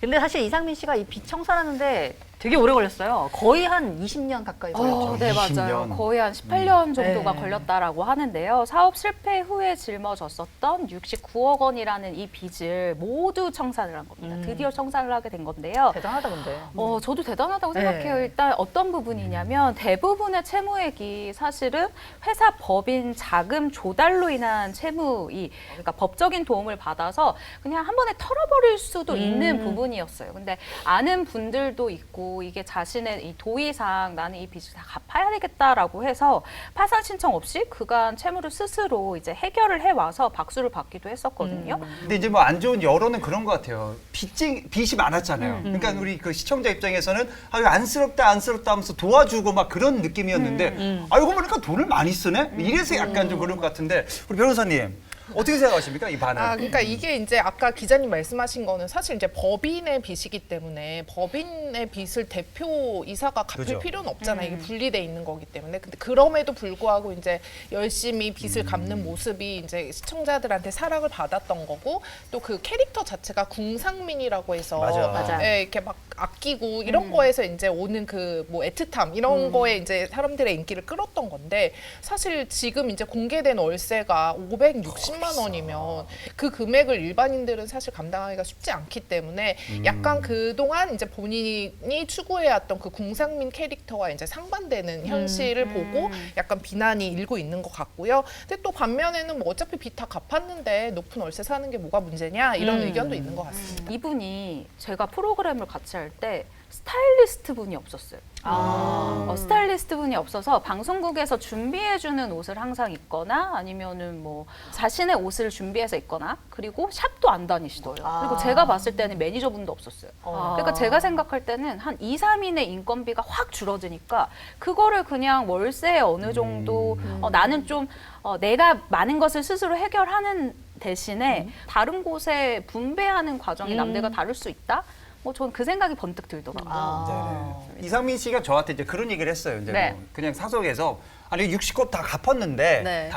근데 사실 이상민 씨가 이 비청산하는데 되게 오래 걸렸어요. 거의 한 20년 가까이 걸렸죠. 네, 20년. 맞아요. 거의 한 18년 정도가 네. 걸렸다라고 하는데요. 사업 실패 후에 짊어졌었던 69억 원이라는 이 빚을 모두 청산을 한 겁니다. 드디어 청산을 하게 된 건데요. 대단하다 근데. 저도 대단하다고 네. 생각해요. 일단 어떤 부분이냐면 대부분의 채무액이 사실은 회사 법인 자금 조달로 인한 채무이, 그러니까 법적인 도움을 받아서 그냥 한 번에 털어버릴 수도 있는 부분이었어요. 근데 아는 분들도 있고 이게 자신의 이 도의상 나는 이 빚을 다 갚아야 되겠다라고 해서 파산 신청 없이 그간 채무를 스스로 이제 해결을 해와서 박수를 받기도 했었거든요. 근데 이제 뭐 안 좋은 여론은 그런 것 같아요. 빚이 많았잖아요. 그러니까 우리 그 시청자 입장에서는 안쓰럽다 하면서 도와주고 막 그런 느낌이었는데 알고 보니까 돈을 많이 쓰네? 이래서 약간 좀 그런 것 같은데 우리 변호사님 어떻게 생각하십니까? 이 반응. 그러니까 이게 이제 아까 기자님 말씀하신 거는 사실 이제 법인의 빚이기 때문에 법인의 빚을 대표이사가 갚을 그죠. 필요는 없잖아요. 이게 분리돼 있는 거기 때문에. 근데 그럼에도 불구하고 이제 열심히 빚을 갚는 모습이 이제 시청자들한테 사랑을 받았던 거고 또 그 캐릭터 자체가 궁상민이라고 해서 맞아. 예, 이렇게 막 아끼고 이런 거에서 이제 오는 그 뭐 애틋함 이런 거에 이제 사람들의 인기를 끌었던 건데 사실 지금 이제 공개된 월세가 560만 원이면 그 금액을 일반인들은 사실 감당하기가 쉽지 않기 때문에 약간 그동안 이제 본인이 추구해왔던 그 궁상민 캐릭터와 이제 상반되는 현실을 보고 약간 비난이 일고 있는 것 같고요. 근데 또 반면에는 뭐 어차피 빚 다 갚았는데 높은 월세 사는 게 뭐가 문제냐 이런 의견도 있는 것 같습니다. 이분이 제가 프로그램을 같이 할 때 스타일리스트 분이 없었어요. 스타일리스트 분이 없어서 방송국에서 준비해주는 옷을 항상 입거나 아니면은 뭐 자신의 옷을 준비해서 입거나 그리고 샵도 안 다니시더라고요. 그리고 제가 봤을 때는 매니저분도 없었어요. 그러니까 제가 생각할 때는 한 2, 3인의 인건비가 확 줄어드니까 그거를 그냥 월세에 어느 정도 나는 좀 내가 많은 것을 스스로 해결하는 대신에 다른 곳에 분배하는 과정이 남들과 다를 수 있다? 전 그 생각이 번뜩 들더라고요. 네네. 이상민 씨가 저한테 이제 그런 얘기를 했어요. 이제 네. 뭐 그냥 사석에서 아니 60억 다 갚았는데 네.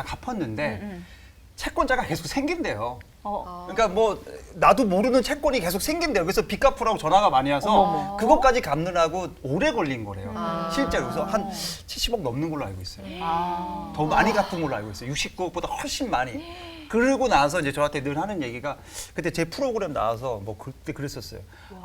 채권자가 계속 생긴대요. 그러니까 뭐 나도 모르는 채권이 계속 생긴대요. 그래서 빚 갚으라고 전화가 많이 와서 그것까지 갚느라고 오래 걸린 거래요. 실제로 그래서 한 70억 넘는 걸로 알고 있어요. 더 많이 갚은 걸로 알고 있어요. 69억보다 훨씬 많이. 그러고 나서 이제 저한테 늘 하는 얘기가 그때 제 프로그램 나와서 뭐 그때 그랬었어요.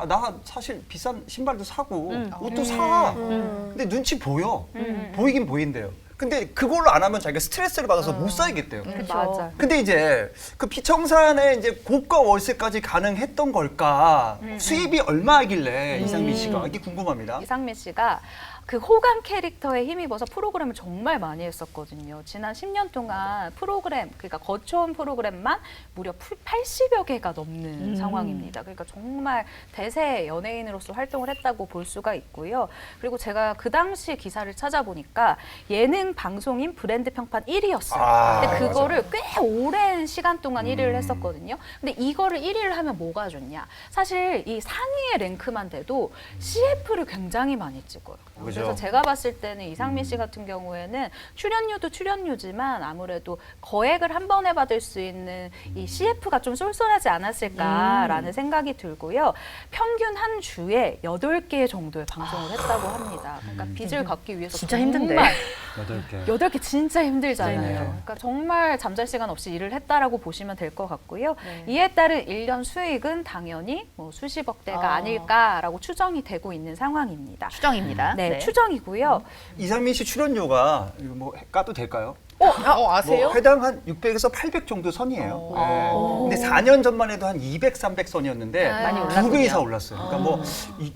나 사실 비싼 신발도 사고 옷도 사. 근데 눈치 보여. 보이긴 보인대요. 근데 그걸로 안 하면 자기가 스트레스를 받아서 못 살겠대요. 맞아. 근데 이제 그 비청산에 이제 고가 월세까지 가능했던 걸까? 수입이 얼마이길래 이상민 씨가 이게 궁금합니다. 이상민 씨가 그 호감 캐릭터에 힘입어서 프로그램을 정말 많이 했었거든요. 지난 10년 동안 프로그램, 그러니까 거쳐온 프로그램만 무려 80여 개가 넘는 상황입니다. 그러니까 정말 대세 연예인으로서 활동을 했다고 볼 수가 있고요. 그리고 제가 그 당시 기사를 찾아보니까 예능 방송인 브랜드 평판 1위였어요. 근데 그거를 꽤 오랜 시간 동안 1위를 했었거든요. 근데 이거를 1위를 하면 뭐가 좋냐? 사실 이 상위의 랭크만 돼도 CF를 굉장히 많이 찍어요. 그죠. 그래서 제가 봤을 때는 이상민 씨 같은 경우에는 출연료도 출연료지만 아무래도 거액을 한 번에 받을 수 있는 이 CF가 좀 쏠쏠하지 않았을까라는 생각이 들고요. 평균 한 주에 8개 정도의 방송을 했다고 합니다. 그러니까 빚을 갚기 위해서 진짜 힘든데. 정말 8개. 8개 진짜 힘들잖아요. 네. 그러니까 정말 잠잘 시간 없이 일을 했다라고 보시면 될 것 같고요. 이에 따른 1년 수익은 당연히 뭐 수십억 대가 아닐까라고 추정이 되고 있는 상황입니다. 추정입니다. 네, 추정이고요. 이상민 씨 출연료가 이거 뭐 까도 될까요? 아세요? 뭐 회당 한 600에서 800 정도 선이에요. 근데 4년 전만 해도 한 200, 300 선이었는데 많이 두 올랐군요. 배 이상 올랐어요. 그러니까 뭐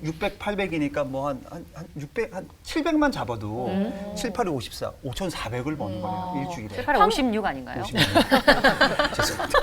600, 800이니까 뭐 한 600, 한 700만 잡아도 7, 8, 54, 5,400을 버는 거예요. 일주일에. 8, 56 아닌가요? 56. 죄송합니다.